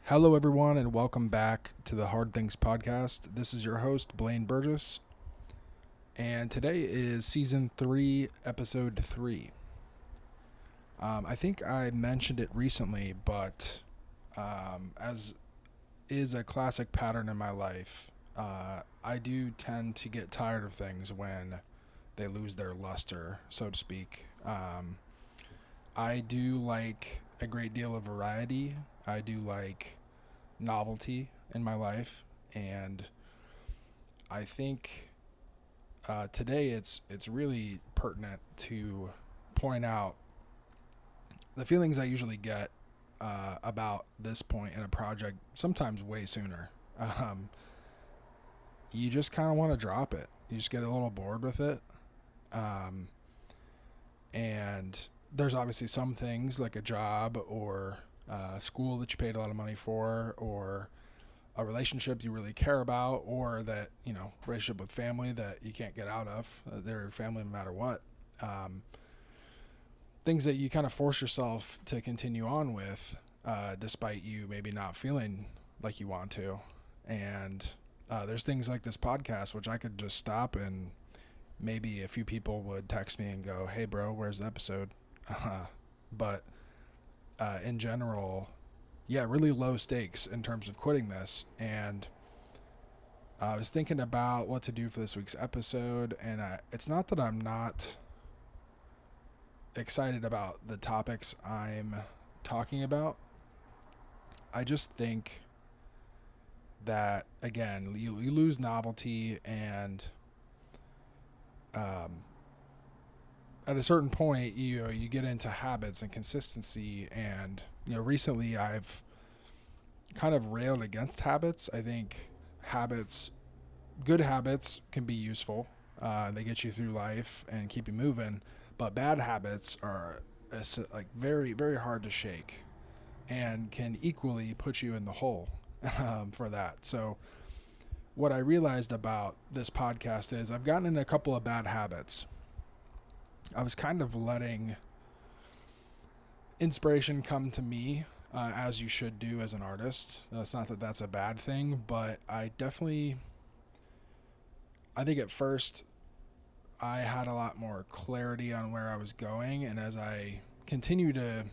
Hello, everyone, and welcome back to the Hard Things Podcast. This is your host, Blaine Burgess, and today is Season 3, Episode 3. I think I mentioned it recently, but as is a classic pattern in my life, I do tend to get tired of things when they lose their luster, so to speak. I do like a great deal of variety. I do like novelty in my life, and I think today it's really pertinent to point out the feelings I usually get about this point in a project, sometimes way sooner. Um, you just kind of want to drop it. You just get a little bored with it, um, and there's obviously some things like a job or school that you paid a lot of money for, or a relationship you really care about, or that, relationship with family that you can't get out of. They're your family no matter what. Um, Things that you kind of force yourself to continue on with, despite you maybe not feeling like you want to. And there's things like this podcast, which I could just stop and maybe a few people would text me and go, "Hey, bro, where's the episode?" But in general, yeah, really low stakes in terms of quitting this. And I was thinking about what to do for this week's episode, and it's not that I'm not excited about the topics I'm talking about. I just think that, again, you lose novelty, and um, at a certain point, you get into habits and consistency. And recently I've kind of railed against habits. I think good habits can be useful. They get you through life and keep you moving, but bad habits are like very, very hard to shake and can equally put you in the hole for that. So what I realized about this podcast is I've gotten in a couple of bad habits. I was kind of letting inspiration come to me, as you should do as an artist. It's not that that's a bad thing, but I think at first I had a lot more clarity on where I was going, and as I continue to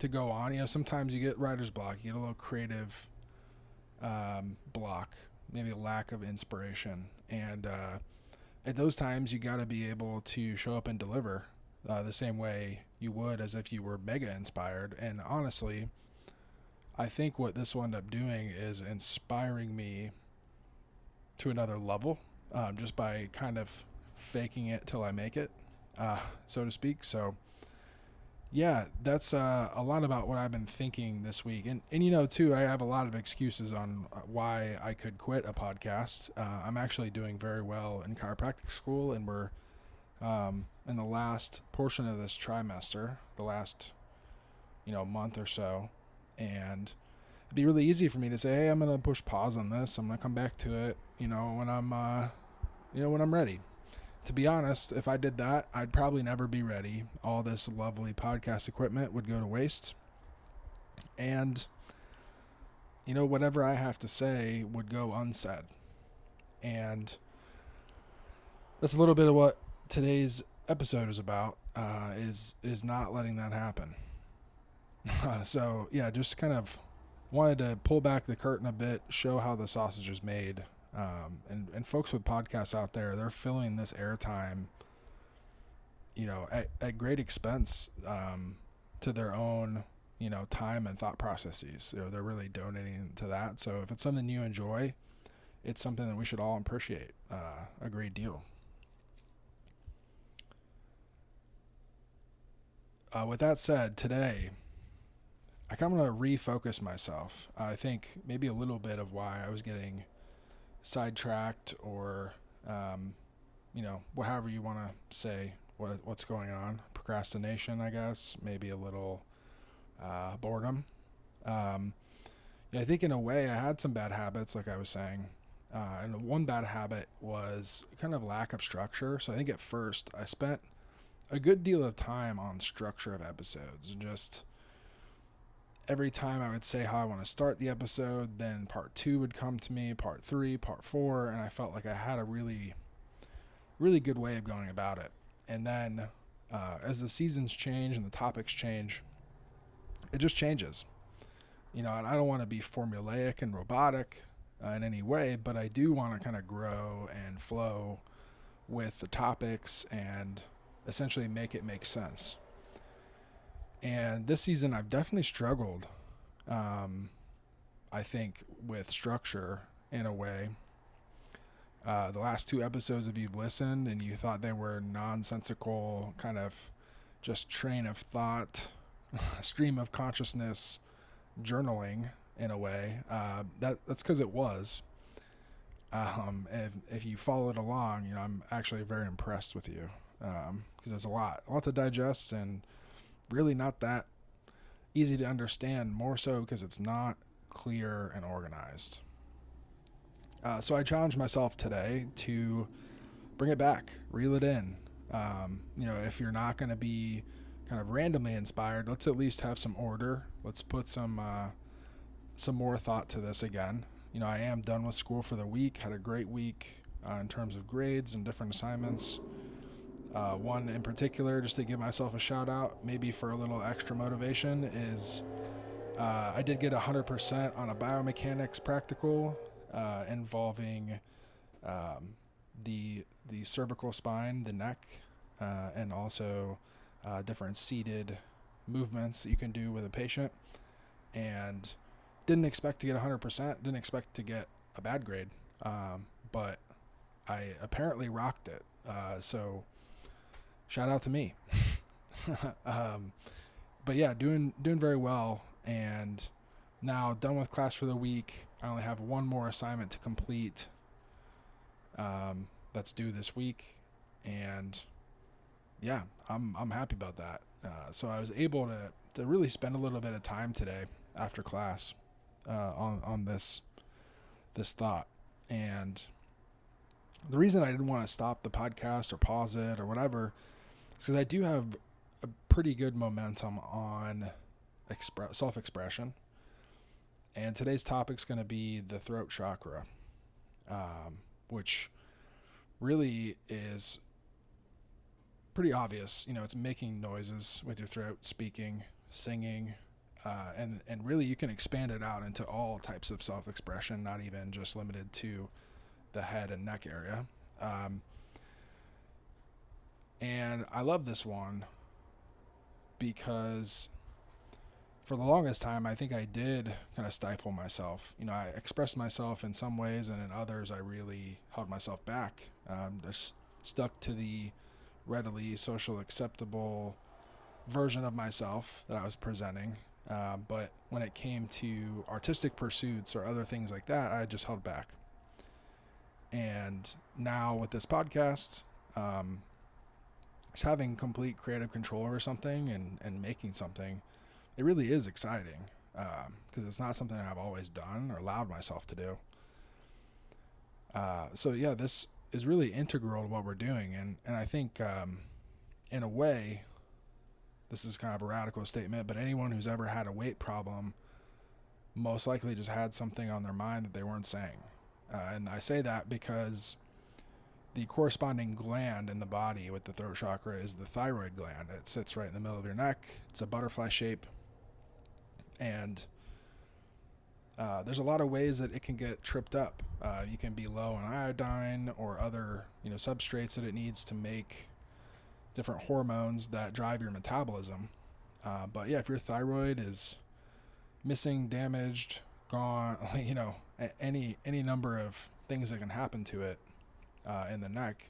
go on, sometimes you get writer's block, you get a little creative block, maybe a lack of inspiration, and at those times you got to be able to show up and deliver the same way you would as if you were mega inspired. And honestly, I think what this will end up doing is inspiring me to another level, just by kind of faking it till I make it, so to speak. So yeah, that's a lot about what I've been thinking this week. And too, I have a lot of excuses on why I could quit a podcast. I'm actually doing very well in chiropractic school, and we're in the last portion of this trimester, the last month or so. And it'd be really easy for me to say, "Hey, I'm going to push pause on this. I'm going to come back to it, when I'm ready." To be honest, if I did that, I'd probably never be ready. All this lovely podcast equipment would go to waste. And, whatever I have to say would go unsaid. And that's a little bit of what today's episode is about, is not letting that happen. So, yeah, just kind of wanted to pull back the curtain a bit, show how the sausage is made. And folks with podcasts out there, they're filling this airtime, at great expense, to their own, time and thought processes. They're really donating to that. So if it's something you enjoy, it's something that we should all appreciate a great deal. With that said, today, I kind of want to refocus myself. I think maybe a little bit of why I was getting sidetracked, or however you want to say what's going on. Procrastination, I guess, maybe a little boredom. I think in a way I had some bad habits, like I was saying, and one bad habit was kind of lack of structure. So I think at first I spent a good deal of time on structure of episodes, and just every time I would say how I want to start the episode, then part 2 would come to me, part 3, part 4, and I felt like I had a really, really good way of going about it. And then as the seasons change and the topics change, it just changes. And I don't want to be formulaic and robotic in any way, but I do want to kind of grow and flow with the topics and essentially make it make sense. And this season, I've definitely struggled, I think, with structure in a way. The last 2 episodes, if you've listened and you thought they were nonsensical, kind of just train of thought, stream of consciousness, journaling in a way, that's because it was. If you followed along, I'm actually very impressed with you, because there's a lot to digest, and really not that easy to understand, more so because it's not clear and organized. So I challenged myself today to bring it back, reel it in. If you're not going to be kind of randomly inspired, let's at least have some order. Let's put some more thought to this again. I am done with school for the week, had a great week in terms of grades and different assignments. One in particular, just to give myself a shout out, maybe for a little extra motivation, is I did get 100% on a biomechanics practical involving the cervical spine, the neck, and also different seated movements that you can do with a patient. And didn't expect to get 100%, didn't expect to get a bad grade, but I apparently rocked it. So shout out to me. But yeah, doing very well, and now done with class for the week. I only have one more assignment to complete that's due this week, and yeah, I'm happy about that. So I was able to really spend a little bit of time today after class on this thought. And the reason I didn't want to stop the podcast or pause it or whatever is because I do have a pretty good momentum on self-expression. And today's topic is going to be the throat chakra, which really is pretty obvious. It's making noises with your throat, speaking, singing, and really you can expand it out into all types of self-expression, not even just limited to the head and neck area. And I love this one because for the longest time, I think I did kind of stifle myself. I expressed myself in some ways, and in others, I really held myself back. Just stuck to the readily social acceptable version of myself that I was presenting. But when it came to artistic pursuits or other things like that, I just held back. And now with this podcast, just having complete creative control over something and making something, it really is exciting, because it's not something I've always done or allowed myself to do. So yeah, this is really integral to what we're doing. And I think, in a way, this is kind of a radical statement, but anyone who's ever had a weight problem most likely just had something on their mind that they weren't saying. And I say that because the corresponding gland in the body with the throat chakra is the thyroid gland. It sits right in the middle of your neck. It's a butterfly shape. And there's a lot of ways that it can get tripped up. You can be low on iodine or other substrates that it needs to make different hormones that drive your metabolism. But yeah, if your thyroid is missing, damaged, gone, any number of things that can happen to it in the neck,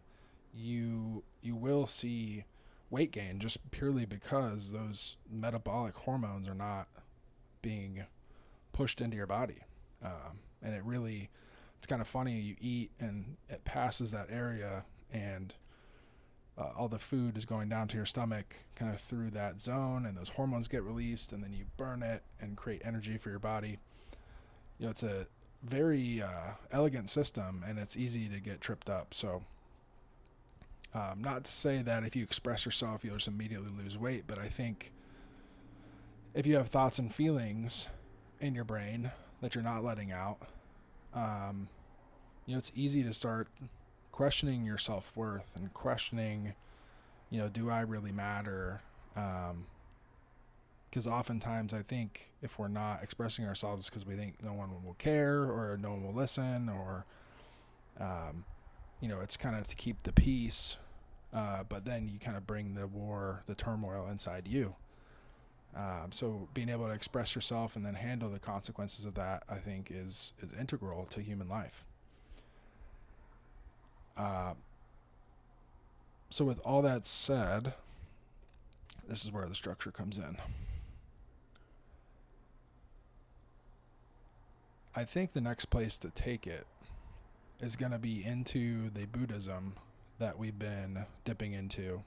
you will see weight gain just purely because those metabolic hormones are not being pushed into your body. And it's kind of funny, you eat and it passes that area, and all the food is going down to your stomach kind of through that zone, and those hormones get released, and then you burn it and create energy for your body. It's a very elegant system, and it's easy to get tripped up. So not to say that if you express yourself, you'll just immediately lose weight, but I think if you have thoughts and feelings in your brain that you're not letting out, it's easy to start questioning your self-worth and questioning, do I really matter? Because oftentimes I think if we're not expressing ourselves because we think no one will care or no one will listen, or, it's kind of to keep the peace, but then you kind of bring the turmoil inside you. So being able to express yourself and then handle the consequences of that, I think, is integral to human life. So with all that said, this is where the structure comes in. I think the next place to take it is going to be into the Buddhism that we've been dipping into.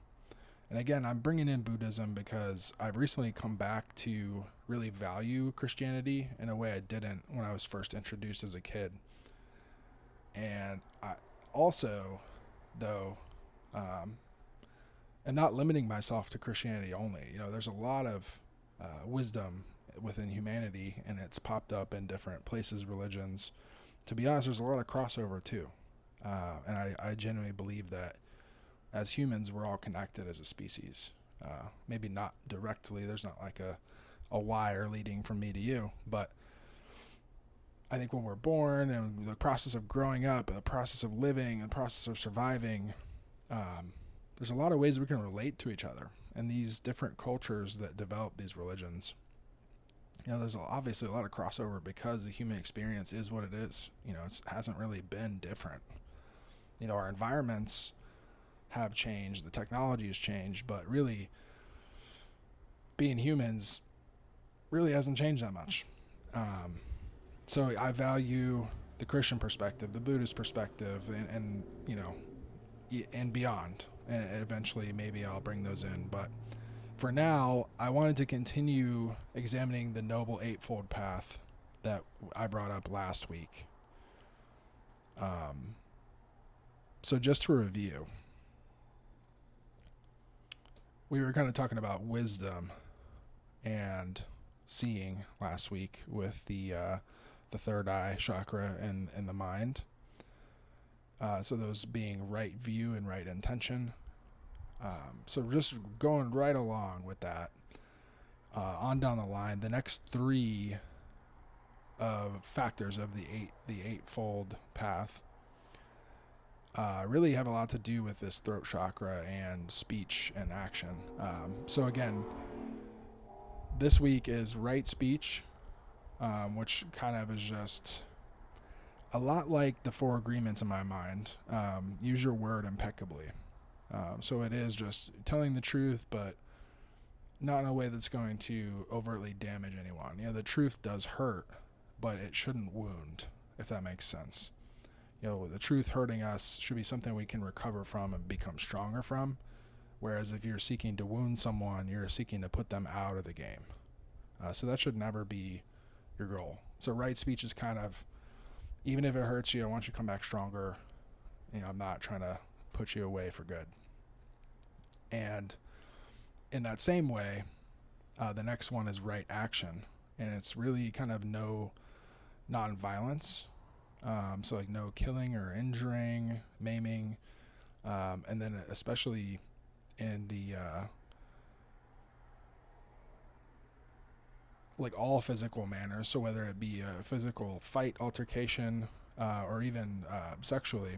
And again, I'm bringing in Buddhism because I've recently come back to really value Christianity in a way I didn't when I was first introduced as a kid. And I also, though, and not limiting myself to Christianity only, there's a lot of wisdom within humanity, and it's popped up in different places, religions. To be honest, there's a lot of crossover too. And I genuinely believe that as humans, we're all connected as a species. Maybe not directly. There's not like a wire leading from me to you. But I think when we're born and the process of growing up and the process of living and the process of surviving, there's a lot of ways we can relate to each other. And these different cultures that develop these religions, there's obviously a lot of crossover because the human experience is what it is. It hasn't really been different. Our environments have changed, the technology has changed, but really being humans really hasn't changed that much. So I value the Christian perspective, the Buddhist perspective, and and beyond. And eventually maybe I'll bring those in. But for now, I wanted to continue examining the Noble Eightfold Path that I brought up last week. So just to review, we were kind of talking about wisdom and seeing last week with the third eye chakra and the mind. So those being right view and right intention. So just going right along with that, on down the line, the next three factors of the eightfold path really have a lot to do with this throat chakra and speech and action. So again, this week is right speech, which kind of is just a lot like the four agreements in my mind. Use your word impeccably. So it is just telling the truth, but not in a way that's going to overtly damage anyone. The truth does hurt, but it shouldn't wound, if that makes sense. The truth hurting us should be something we can recover from and become stronger from. Whereas if you're seeking to wound someone, you're seeking to put them out of the game. So that should never be your goal. So right speech is kind of, even if it hurts you, I want you to come back stronger. I'm not trying to put you away for good. And in that same way, the next one is right action. And it's really kind of no non-violence. So like no killing or injuring, maiming. And then especially in the like all physical manners. So whether it be a physical fight, altercation, or even sexually,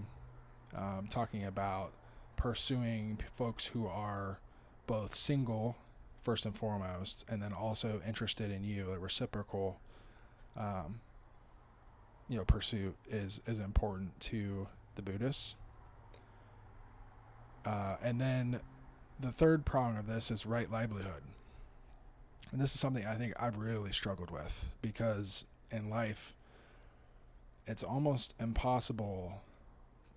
talking about pursuing folks who are both single, first and foremost, and then also interested in you. A reciprocal, pursuit is important to the Buddhists. And then the third prong of this is right livelihood. And this is something I think I've really struggled with, because in life, it's almost impossible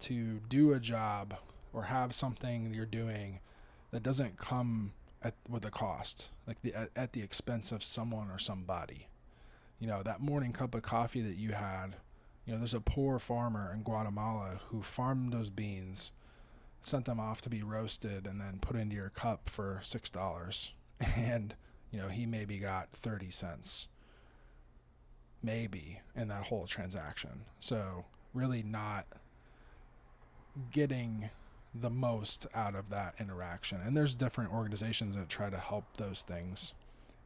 to do a job or have something you're doing that doesn't come with a cost, like at the expense of someone or somebody. That morning cup of coffee that you had, there's a poor farmer in Guatemala who farmed those beans, sent them off to be roasted, and then put into your cup for $6. And he maybe got 30 cents, maybe, in that whole transaction. So really not getting the most out of that interaction. And there's different organizations that try to help those things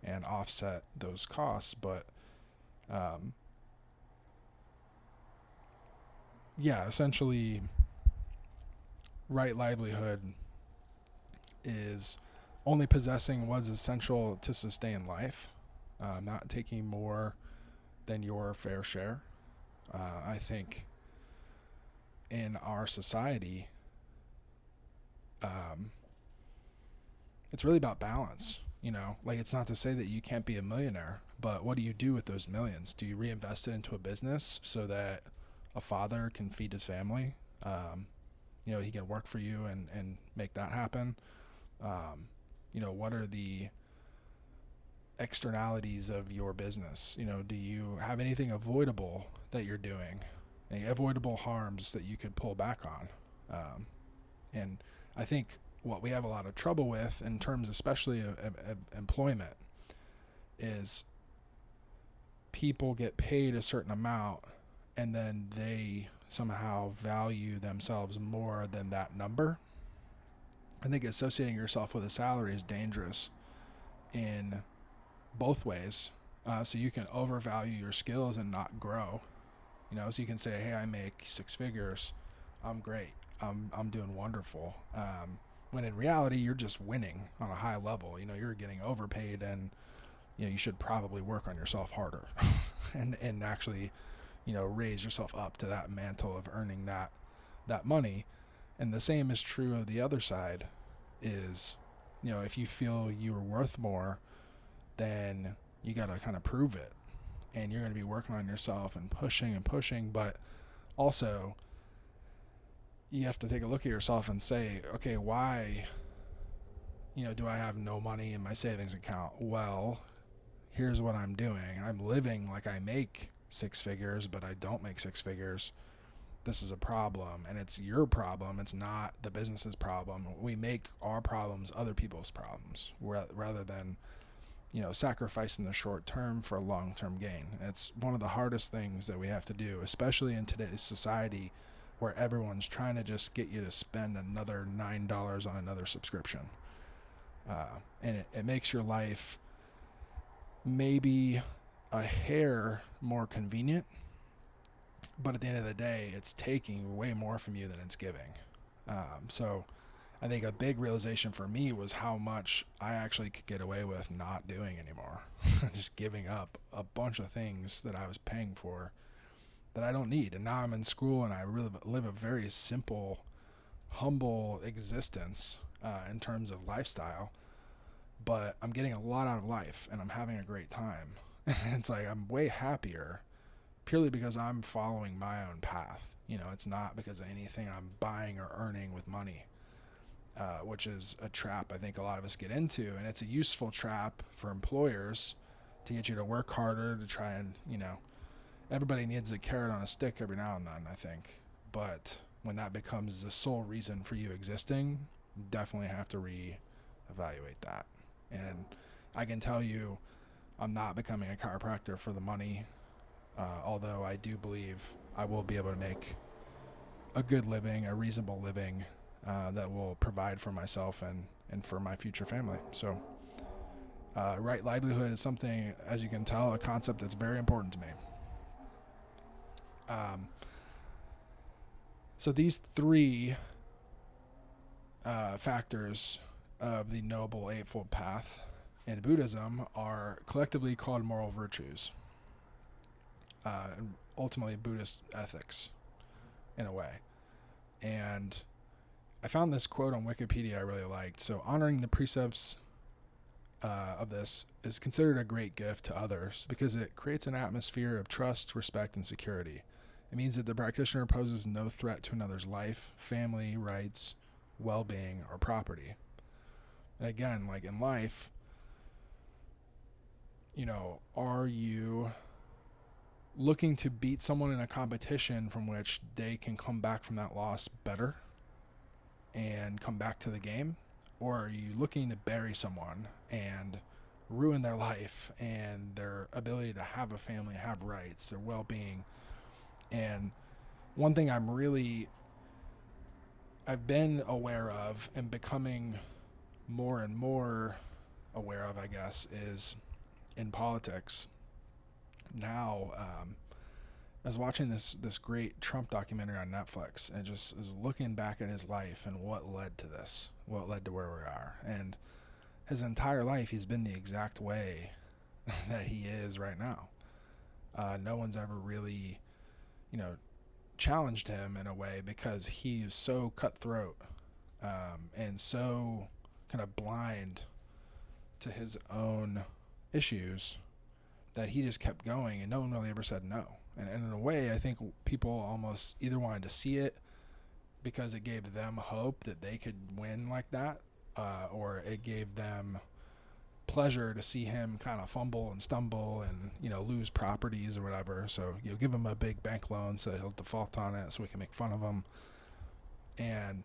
and offset those costs. But essentially, right livelihood is only possessing what's essential to sustain life, not taking more than your fair share. I think in our society, it's really about balance. Like, it's not to say that you can't be a millionaire, but what do you do with those millions? Do you reinvest it into a business so that a father can feed his family? He can work for you and make that happen. What are the externalities of your business? Do you have anything avoidable that you're doing? Any avoidable harms that you could pull back on? And I think what we have a lot of trouble with in terms especially of employment is people get paid a certain amount and then they somehow value themselves more than that number. I think associating yourself with a salary is dangerous in both ways. So you can overvalue your skills and not grow. So you can say, hey, I make 6 figures. I'm great. I'm doing wonderful. When in reality, you're just winning on a high level. You're getting overpaid, and you should probably work on yourself harder and actually, raise yourself up to that mantle of earning that money. And the same is true of the other side is, if you feel you are worth more, then you got to kind of prove it. And you're going to be working on yourself and pushing. But also, you have to take a look at yourself and say, okay, why, do I have no money in my savings account? Well, here's what I'm doing. I'm living like I make 6 figures, but I don't make 6 figures. This is a problem, and it's your problem. It's not the business's problem. We make our problems other people's problems rather than, sacrificing the short term for long-term gain. It's one of the hardest things that we have to do, especially in today's society where everyone's trying to just get you to spend another $9 on another subscription. And it makes your life maybe a hair more convenient, but at the end of the day, it's taking way more from you than it's giving. So I think a big realization for me was how much I actually could get away with not doing anymore. Just giving up a bunch of things that I was paying for that I don't need. And now I'm in school and I really live a very simple, humble existence in terms of lifestyle. But I'm getting a lot out of life and I'm having a great time. It's like I'm way happier purely because I'm following my own path. It's not because of anything I'm buying or earning with money, which is a trap I think a lot of us get into. And it's a useful trap for employers to get you to work harder, to try and, everybody needs a carrot on a stick every now and then, I think. But when that becomes the sole reason for you existing, you definitely have to reevaluate that. And I can tell you, I'm not becoming a chiropractor for the money, although I do believe I will be able to make a good living, a reasonable living that will provide for myself and for my future family. So right livelihood is something, as you can tell, a concept that's very important to me. So these 3 factors of the Noble Eightfold Path in Buddhism are collectively called moral virtues, and ultimately Buddhist ethics in a way. And I found this quote on Wikipedia I really liked. So honoring the precepts of this is considered a great gift to others because it creates an atmosphere of trust, respect, and security. It means that the practitioner poses no threat to another's life, family, rights, well-being, or property. And again, like in life, are you looking to beat someone in a competition from which they can come back from that loss better and come back to the game? Or are you looking to bury someone and ruin their life and their ability to have a family, have rights, their well-being. And one thing I've been aware of and becoming more and more aware of, I guess, is in politics. Now, I was watching this great Trump documentary on Netflix, and just is looking back at his life and what led to this, what led to where we are. And his entire life, he's been the exact way that he is right now. No one's ever really, challenged him in a way, because he's so cutthroat and so kind of blind to his own issues that he just kept going, and no one really ever said no. And in a way, I think people almost either wanted to see it because it gave them hope that they could win like that, or it gave them pleasure to see him kind of fumble and stumble and, lose properties or whatever. So, give him a big bank loan so he'll default on it so we can make fun of him. And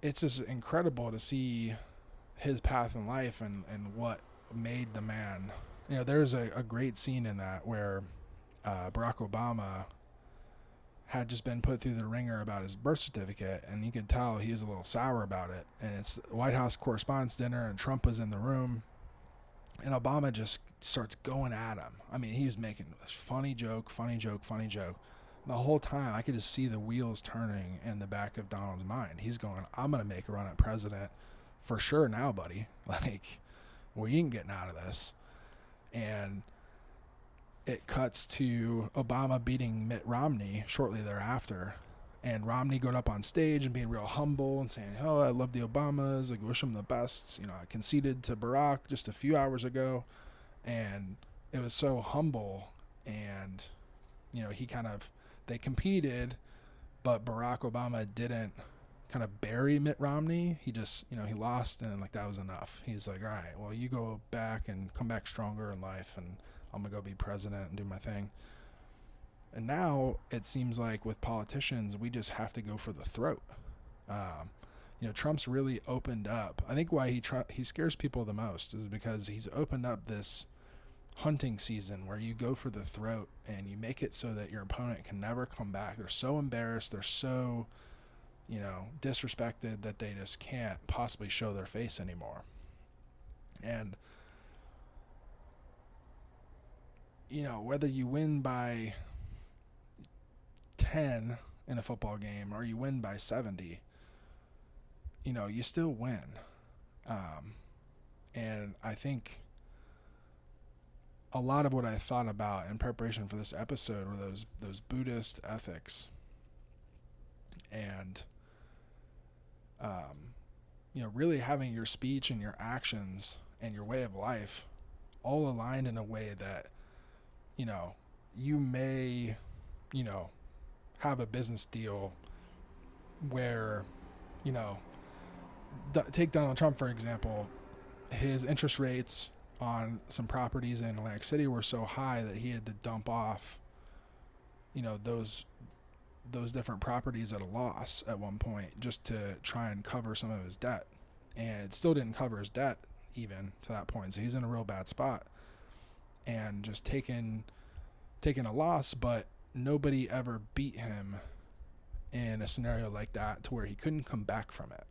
it's just incredible to see his path in life and what made the man. There's a great scene in that where Barack Obama had just been put through the ringer about his birth certificate, and you could tell he was a little sour about it. And it's White House Correspondents' Dinner, and Trump was in the room, and Obama just starts going at him. I mean, he was making a funny joke. And the whole time, I could just see the wheels turning in the back of Donald's mind. He's going, I'm going to make a run at president for sure now, buddy. We ain't getting out of this. And it cuts to Obama beating Mitt Romney shortly thereafter, and Romney going up on stage and being real humble and saying, "Oh, I love the Obamas. I wish them the best. I conceded to Barack just a few hours ago," and it was so humble. And they competed, but Barack Obama didn't kind of bury Mitt Romney. He just he lost, and that was enough. He's like, all right, well, you go back and come back stronger in life, and I'm going to go be president and do my thing. And now it seems like with politicians, we just have to go for the throat. Trump's really opened up. I think why he scares people the most is because he's opened up this hunting season where you go for the throat and you make it so that your opponent can never come back. They're so embarrassed. They're so, disrespected that they just can't possibly show their face anymore. And whether you win by 10 in a football game or you win by 70, you still win. And I think a lot of what I thought about in preparation for this episode were those Buddhist ethics. And, really having your speech and your actions and your way of life all aligned in a way that, you may, have a business deal where, take Donald Trump, for example. His interest rates on some properties in Atlantic City were so high that he had to dump off, those different properties at a loss at one point just to try and cover some of his debt. And it still didn't cover his debt even to that point. So he's in a real bad spot and just taking a loss, but nobody ever beat him in a scenario like that to where he couldn't come back from it.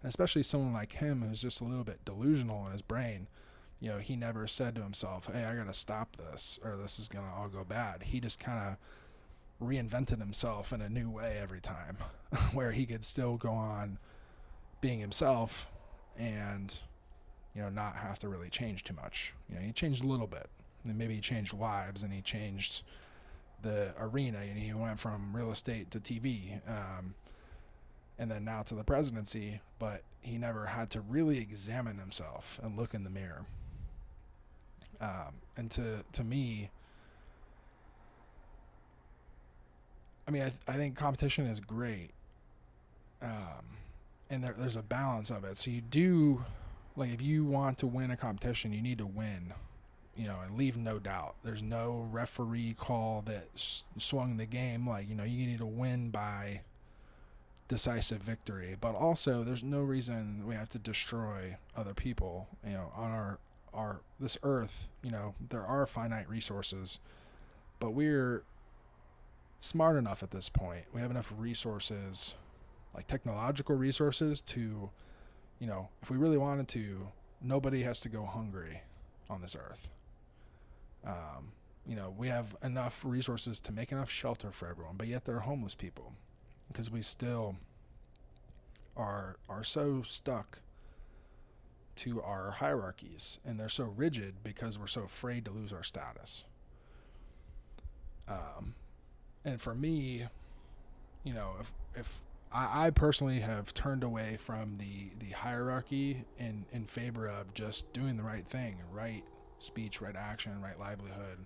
And especially someone like him who's just a little bit delusional in his brain. He never said to himself, hey, I got to stop this or this is going to all go bad. He just kind of reinvented himself in a new way every time where he could still go on being himself and, not have to really change too much. He changed a little bit. And maybe he changed lives and he changed the arena, and he went from real estate to TV, and then now to the presidency, but he never had to really examine himself and look in the mirror. And to me, I think competition is great, and there's a balance of it. So you do, if you want to win a competition, you need to win, and leave no doubt. There's no referee call that swung the game. You need to win by decisive victory. But also, there's no reason we have to destroy other people, on our this earth, there are finite resources, but we're smart enough at this point. We have enough resources, like technological resources, to, if we really wanted to, nobody has to go hungry on this earth. We have enough resources to make enough shelter for everyone, but yet there are homeless people because we still are so stuck to our hierarchies, and they're so rigid because we're so afraid to lose our status. And for me, if I personally have turned away from the hierarchy in favor of just doing the right thing, right speech, right action, right livelihood.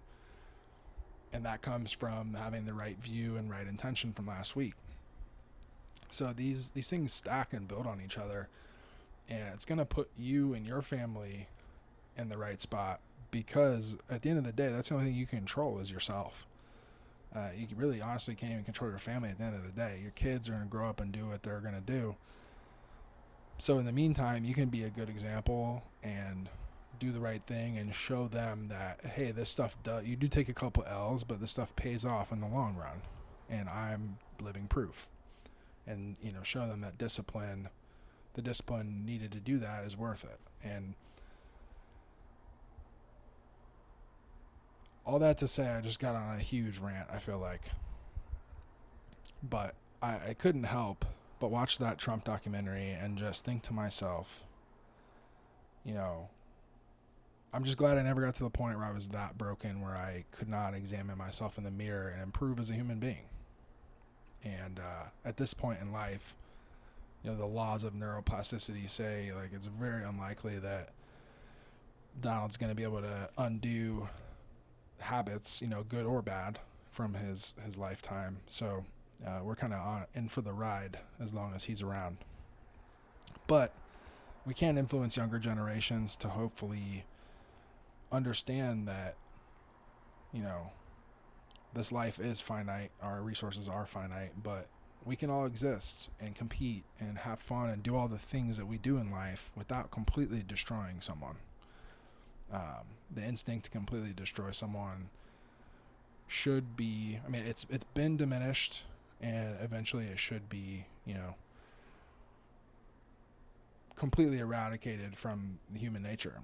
And that comes from having the right view and right intention from last week. So these things stack and build on each other, and it's going to put you and your family in the right spot, because at the end of the day, that's the only thing you can control is yourself. You really honestly can't even control your family at the end of the day. Your kids are going to grow up and do what they're going to do. So in the meantime, you can be a good example and do the right thing and show them that, hey, this stuff you do take a couple L's, but this stuff pays off in the long run, and I'm living proof. And show them that the discipline needed to do that is worth it. And all that to say, I just got on a huge rant, I feel like, but I couldn't help but watch that Trump documentary and just think to myself, I'm just glad I never got to the point where I was that broken where I could not examine myself in the mirror and improve as a human being. And at this point in life, the laws of neuroplasticity say, like, it's very unlikely that Donald's going to be able to undo habits, good or bad, from his lifetime. So we're kind of in for the ride as long as he's around. But we can influence younger generations to hopefully understand that, this life is finite, our resources are finite, but we can all exist and compete and have fun and do all the things that we do in life without completely destroying someone. The instinct to completely destroy someone should be, it's been diminished, and eventually it should be, completely eradicated from human nature.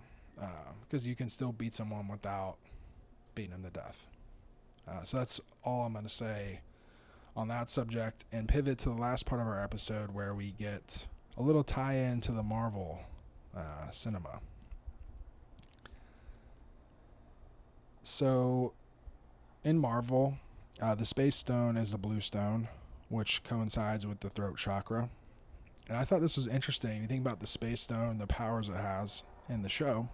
Because you can still beat someone without beating them to death. So that's all I'm going to say on that subject, and pivot to the last part of our episode where we get a little tie-in to the Marvel cinema. So in Marvel, the Space Stone is the blue stone, which coincides with the throat chakra. And I thought this was interesting. You think about the Space Stone, the powers it has in the show.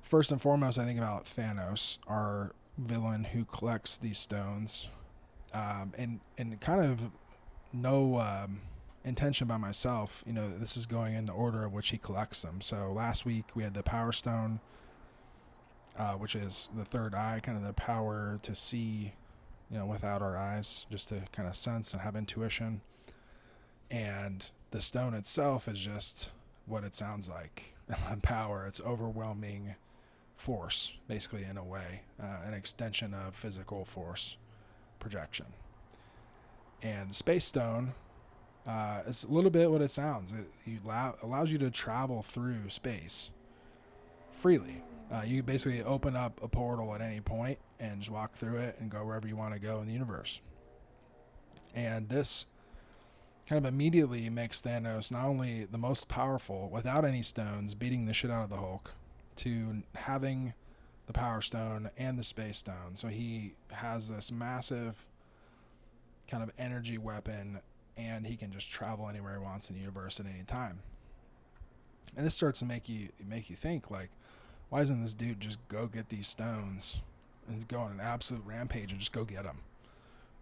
First and foremost, I think about Thanos, our villain who collects these stones, and kind of no intention by myself. This is going in the order of which he collects them. So last week we had the Power Stone, which is the third eye, kind of the power to see, without our eyes, just to kind of sense and have intuition. And the stone itself is just what it sounds like, power. It's overwhelming force, basically, in a way, an extension of physical force projection. And the Space Stone is a little bit what it sounds. It allows you to travel through space freely. You basically open up a portal at any point and just walk through it and go wherever you want to go in the universe. And this kind of immediately makes Thanos not only the most powerful without any stones, beating the shit out of the Hulk, to having the Power Stone and the Space Stone. So he has this massive kind of energy weapon, and he can just travel anywhere he wants in the universe at any time. And this starts to make you think, like, why doesn't this dude just go get these stones and go on an absolute rampage and just go get them?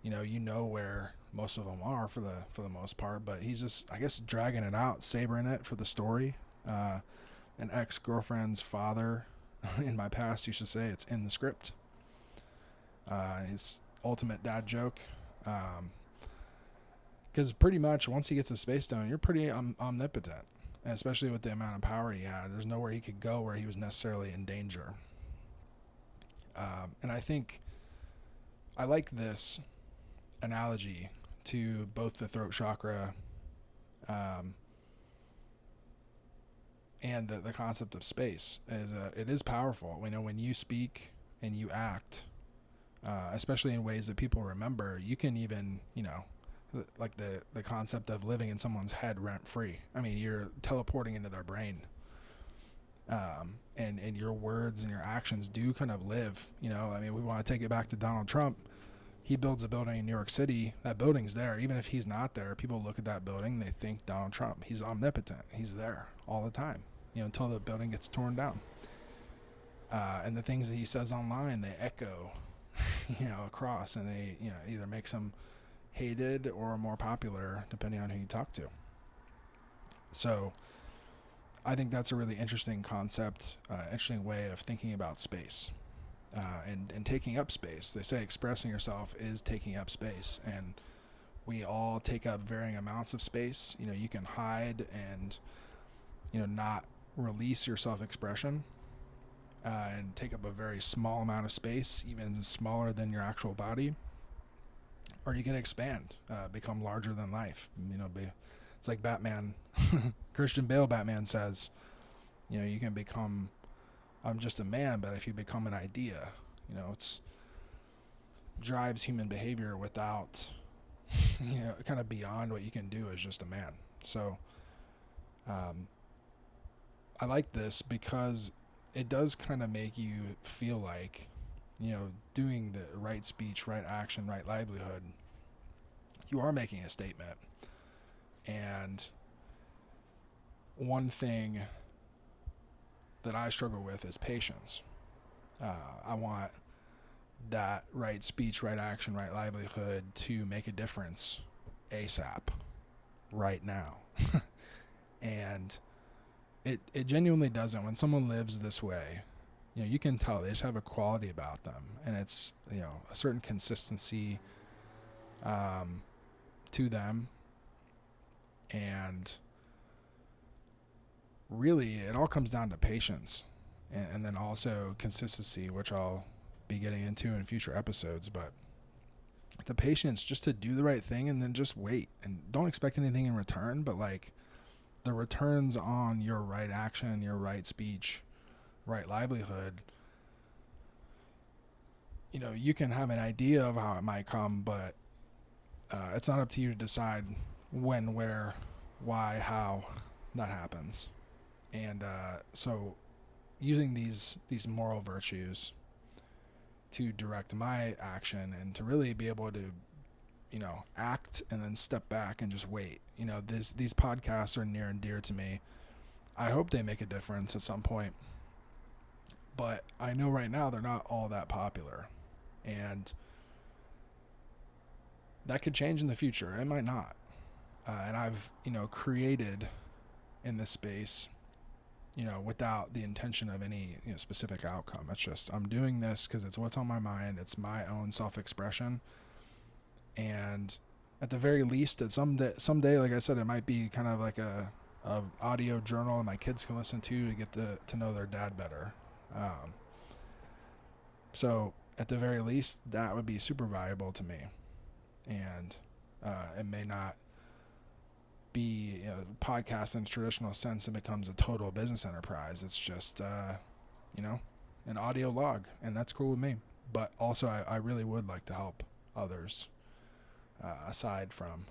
You know where most of them are for the most part, but he's just, I guess, dragging it out, savoring it for the story. An ex-girlfriend's father in my past used to say it's in the script. His ultimate dad joke. Because pretty much once he gets a Space Stone, you're pretty omnipotent. and especially with the amount of power he had, there's nowhere he could go where he was necessarily in danger. And I think I like this analogy to both the throat chakra and the concept of space. Is that it is powerful. We know when you speak and you act, especially in ways that people remember, you can even, like the concept of living in someone's head rent free. I mean, you're teleporting into their brain. And your words and your actions do kind of live, I mean, we want to take it back to Donald Trump. He builds a building in New York City. That building's there. Even if he's not there, people look at that building, they think Donald Trump. He's omnipotent. He's there all the time, until the building gets torn down. And the things that he says online, they echo, across, and they, either makes him hated or more popular depending on who you talk to. So I think that's a really interesting concept, interesting way of thinking about space, and taking up space. They say expressing yourself is taking up space, and we all take up varying amounts of space. You can hide and, not release your self-expression, and take up a very small amount of space, even smaller than your actual body. Or you can expand, become larger than life. It's like Batman. Christian Bale Batman says, you can become, I'm just a man, but if you become an idea, it's drives human behavior without, kind of beyond what you can do as just a man. So I like this because it does kind of make you feel like, doing the right speech, right action, right livelihood, you are making a statement. And one thing that I struggle with is patience. I want that right speech, right action, right livelihood to make a difference ASAP, right now. And it genuinely doesn't. When someone lives this way, you can tell they just have a quality about them, and it's, a certain consistency to them. And really, it all comes down to patience, and then also consistency, which I'll be getting into in future episodes. But the patience just to do the right thing and then just wait, and don't expect anything in return, but like the returns on your right action, your right speech, right livelihood, you can have an idea of how it might come, but it's not up to you to decide when, where, why, how that happens. And so using these moral virtues to direct my action and to really be able to, act and then step back and just wait. These podcasts are near and dear to me. I hope they make a difference at some point. But I know right now they're not all that popular. And that could change in the future. It might not. And I've, created in this space, without the intention of any specific outcome. It's just, I'm doing this because it's what's on my mind. It's my own self-expression. And at the very least, at someday, like I said, it might be kind of like a audio journal that my kids can listen to get to know their dad better. So at the very least, that would be super valuable to me. And it may not be podcast in the traditional sense. It becomes a total business enterprise. It's just an audio log, and that's cool with me. But also I really would like to help others aside from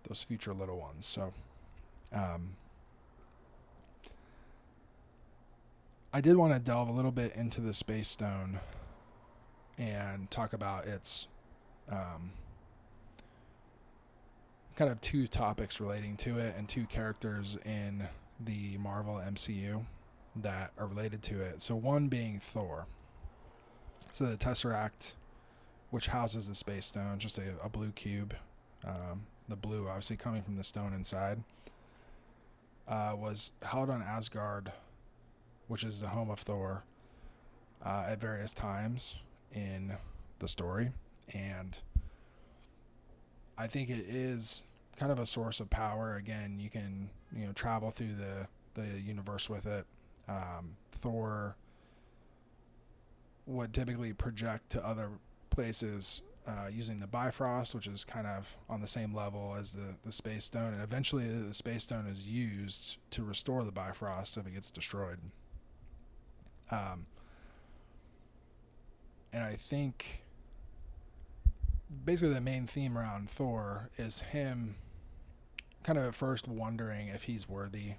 those future little ones. So I did want to delve a little bit into the Space Stone and talk about its kind of two topics relating to it and two characters in the Marvel MCU that are related to it. So one being Thor. So the Tesseract, which houses the Space Stone, just a blue cube, the blue obviously coming from the stone inside, was held on Asgard, which is the home of Thor, at various times in the story. And I think it is kind of a source of power. Again, you can, travel through the universe with it. Thor would typically project to other places using the Bifrost, which is kind of on the same level as the Space Stone. And eventually the Space Stone is used to restore the Bifrost if it gets destroyed. And I think basically the main theme around Thor is him kind of at first wondering if he's worthy,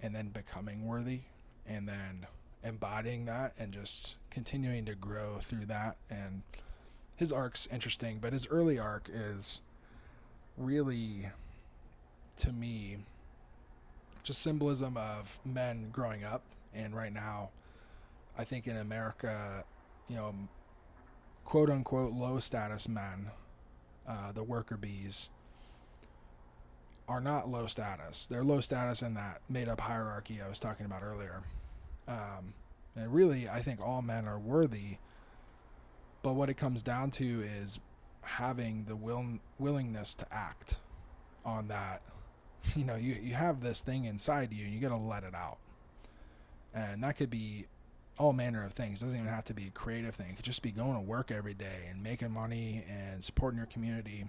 and then becoming worthy, and then embodying that and just continuing to grow through that. And his arc's interesting, but his early arc is really, to me, just symbolism of men growing up. And right now, I think in America, quote unquote low status men, the worker bees, are not low status. They're low status in that made up hierarchy I was talking about earlier. And really, I think all men are worthy, but what it comes down to is having the willingness to act on that. You have this thing inside you, and you got to let it out. And that could be all manner of things. It doesn't even have to be a creative thing. It could just be going to work every day and making money and supporting your community.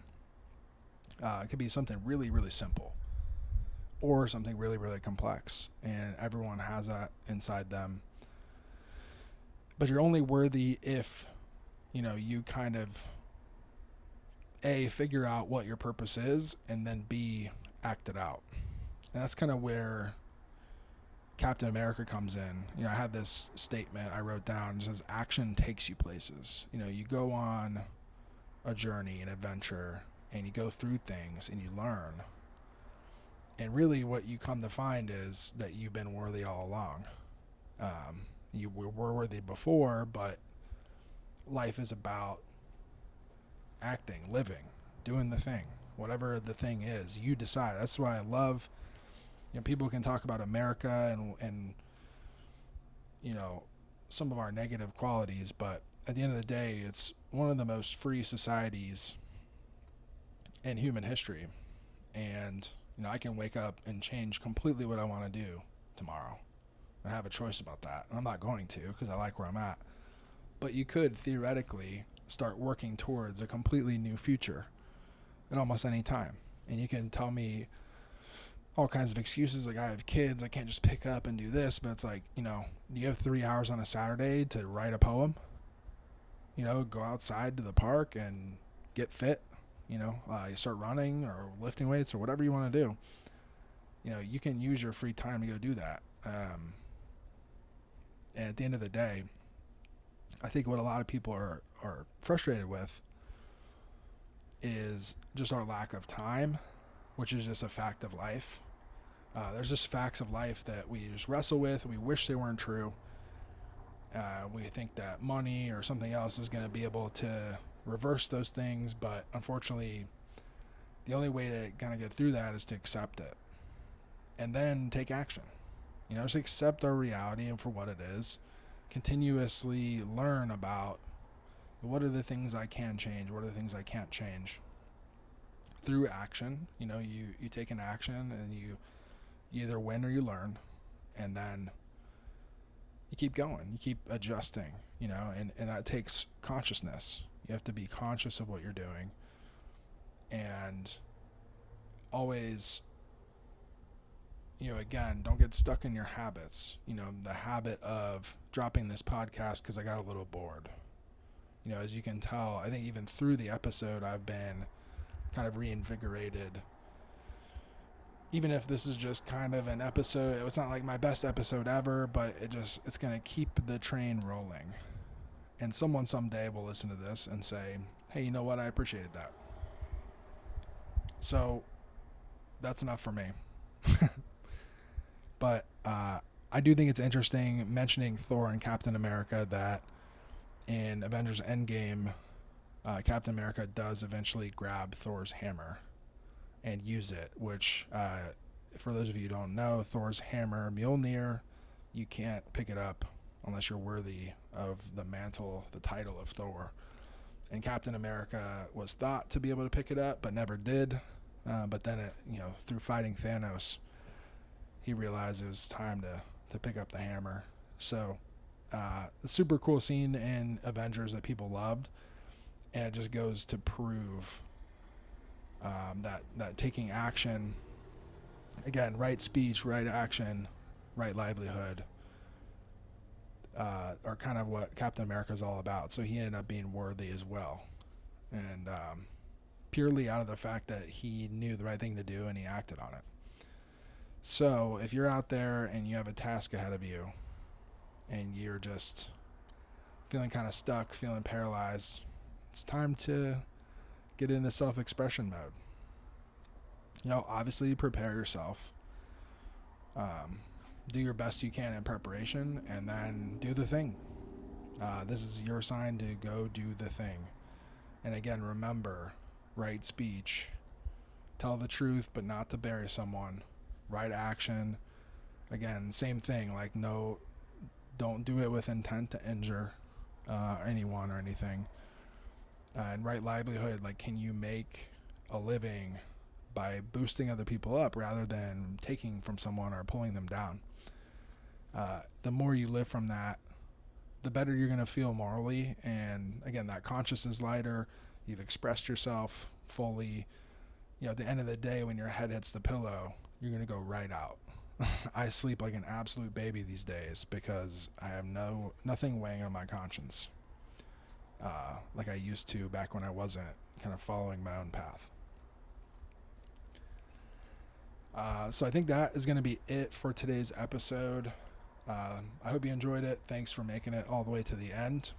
It could be something really, really simple, or something really, really complex. And everyone has that inside them. But you're only worthy if, you kind of, A, figure out what your purpose is, and then B, act it out. And that's kind of where Captain America comes in. I had this statement I wrote down. It says, action takes you places. You go on a journey, an adventure, and you go through things and you learn. And really what you come to find is that you've been worthy all along. You were worthy before, but life is about acting, living, doing the thing. Whatever the thing is, you decide. That's why I love, people can talk about America and some of our negative qualities, but at the end of the day, it's one of the most free societies in human history. And, I can wake up and change completely what I want to do tomorrow. I have a choice about that. And I'm not going to, because I like where I'm at. But you could theoretically start working towards a completely new future at almost any time. And you can tell me all kinds of excuses, like I have kids, I can't just pick up and do this. But it's like, you have 3 hours on a Saturday to write a poem, go outside to the park and get fit, you start running or lifting weights or whatever you want to do. You can use your free time to go do that. And at the end of the day, I think what a lot of people are frustrated with is just our lack of time, which is just a fact of life. There's just facts of life that we just wrestle with. We wish they weren't true. We think that money or something else is going to be able to reverse those things, but unfortunately, the only way to kind of get through that is to accept it and then take action. Just accept our reality and for what it is. Continuously learn about what are the things I can change, what are the things I can't change. Through action, you take an action and you either win or you learn, and then you keep going, you keep adjusting, and that takes consciousness. You have to be conscious of what you're doing, and always, again, don't get stuck in your habits. The habit of dropping this podcast because I got a little bored. As you can tell, I think even through the episode, I've been kind of reinvigorated. Even if this is just kind of an episode, it's not like my best episode ever, but it's going to keep the train rolling. And someone someday will listen to this and say, hey, you know what? I appreciated that. So that's enough for me. But I do think it's interesting mentioning Thor and Captain America that in Avengers Endgame, Captain America does eventually grab Thor's hammer and use it, which, for those of you who don't know, Thor's hammer, Mjolnir, you can't pick it up unless you're worthy of the mantle, the title of Thor. And Captain America was thought to be able to pick it up, but never did. But then, through fighting Thanos, he realized it was time to pick up the hammer. So, a super cool scene in Avengers that people loved, and it just goes to prove that taking action, again, right speech, right action, right livelihood, are kind of what Captain America is all about. So he ended up being worthy as well, and purely out of the fact that he knew the right thing to do and he acted on it. So if you're out there and you have a task ahead of you and you're just feeling kind of stuck, feeling paralyzed, it's time to get into self-expression mode. Obviously prepare yourself. Do your best you can in preparation, and then do the thing. This is your sign to go do the thing. And again, remember, right speech, tell the truth, but not to bury someone. Right action, again, same thing. Like, no, don't do it with intent to injure anyone or anything. And right livelihood, like, can you make a living by boosting other people up rather than taking from someone or pulling them down? The more you live from that, the better you're going to feel morally. And again, that conscience is lighter. You've expressed yourself fully. At the end of the day, when your head hits the pillow, you're going to go right out. I sleep like an absolute baby these days because I have nothing weighing on my conscience like I used to back when I wasn't kind of following my own path. So I think that is going to be it for today's episode. I hope you enjoyed it. Thanks for making it all the way to the end.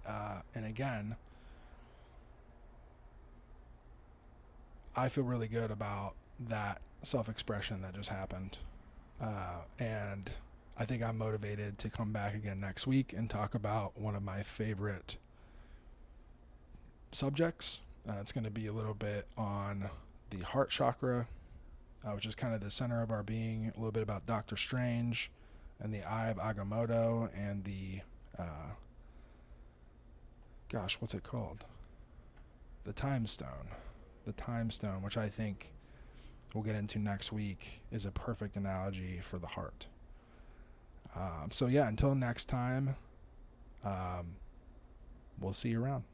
And again, I feel really good about that self-expression that just happened. And I think I'm motivated to come back again next week and talk about one of my favorite subjects. It's going to be a little bit on the heart chakra, which is kind of the center of our being, a little bit about Doctor Strange and the Eye of Agamotto and the, what's it called? The Time Stone. The Time Stone, which I think we'll get into next week, is a perfect analogy for the heart. So yeah, until next time, we'll see you around.